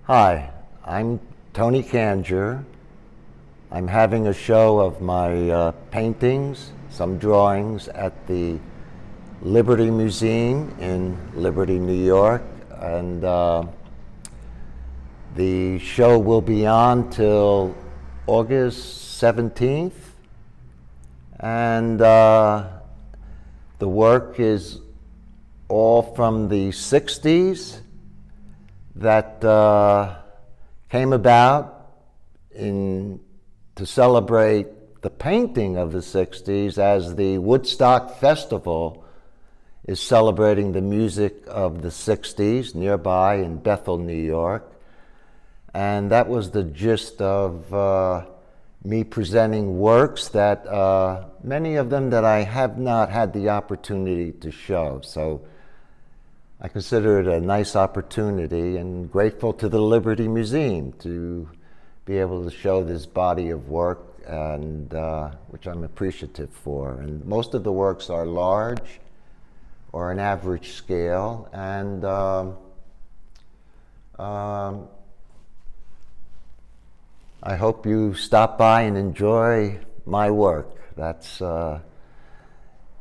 Hi, I'm Tony Canger. I'm having a show of my paintings, some drawings at the Liberty Museum in Liberty, New York, and the show will be on till August 17th, and the work is all from the 60s that came about to celebrate the painting of the 60s, as the Woodstock Festival is celebrating the music of the 60s nearby in Bethel, New York. And that was the gist of me presenting works that many of them that I have not had the opportunity to show. So I consider it a nice opportunity, and grateful to the Liberty Museum to be able to show this body of work, and which I'm appreciative for. And most of the works are large or an average scale, and I hope you stop by and enjoy my work. I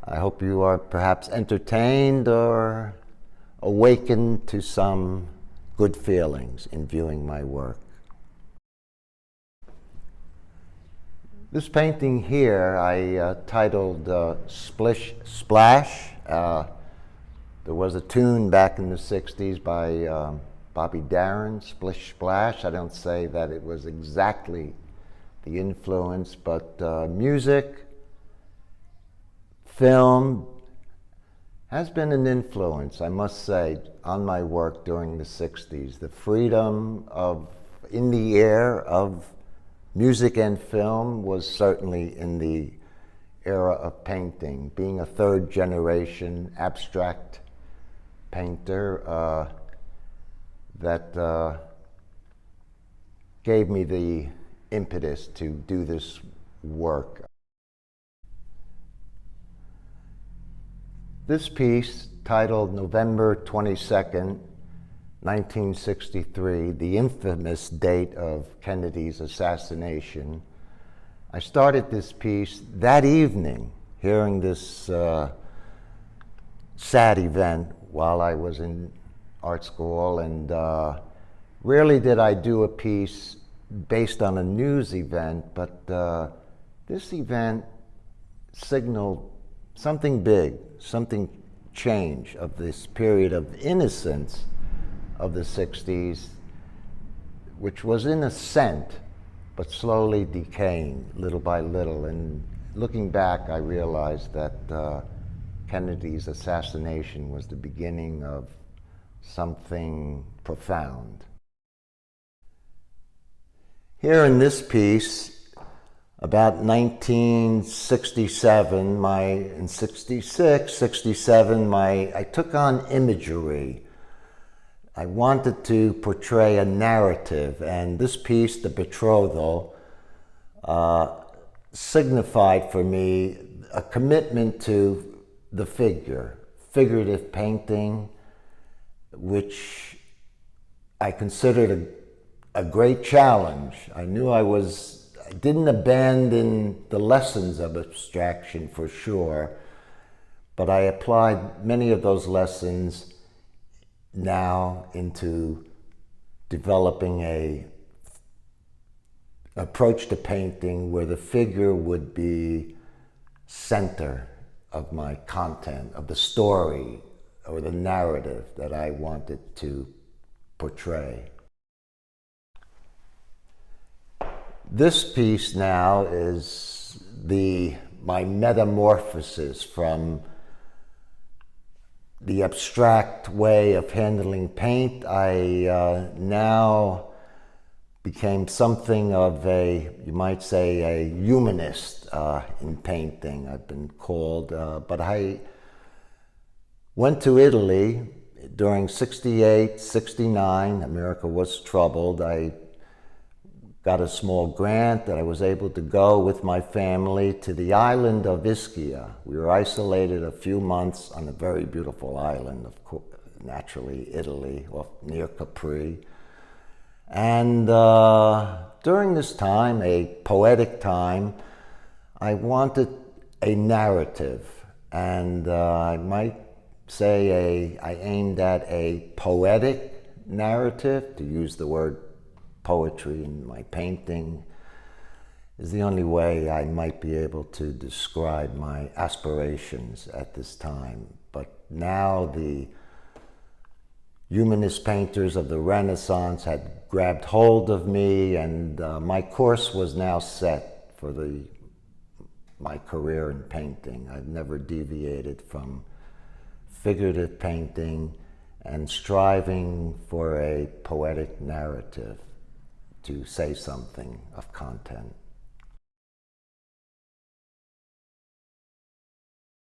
hope you are perhaps entertained or awakened to some good feelings in viewing my work. This painting here I titled Splish Splash. There was a tune back in the 60s by Bobby Darin, Splish Splash. I don't say that it was exactly the influence, but music, film, has been an influence, I must say, on my work during the 60s. The freedom in the air of music and film was certainly in the era of painting. Being a third generation abstract painter, that gave me the impetus to do this work. This piece, titled November 22nd, 1963, the infamous date of Kennedy's assassination, I started this piece that evening, hearing this sad event while I was in art school, and rarely did I do a piece based on a news event, but this event signaled something big, something change of this period of innocence of the 60s, which was in ascent, but slowly decaying little by little. And looking back, I realized that Kennedy's assassination was the beginning of something profound. Here in this piece, about 1967, in 66, 67, I took on imagery. I wanted to portray a narrative, and this piece, The Betrothal, signified for me a commitment to the figurative painting, which I considered a great challenge. I knew I didn't abandon the lessons of abstraction for sure, but I applied many of those lessons now into developing an approach to painting where the figure would be center of my content, of the story or the narrative that I wanted to portray. This piece now is my metamorphosis from the abstract way of handling paint. I now became something of you might say, a humanist in painting, I've been called. But I went to Italy during 68, 69. America was troubled. I got a small grant that I was able to go with my family to the island of Ischia. We were isolated a few months on a very beautiful island, of course, naturally, Italy, near Capri. And during this time, a poetic time, I wanted a narrative, and I might say I aimed at a poetic narrative. To use the word poetry in my painting is the only way I might be able to describe my aspirations at this time. But now the humanist painters of the Renaissance had grabbed hold of me, and my course was now set for my career in painting. I've never deviated from figurative painting and striving for a poetic narrative to say something of content.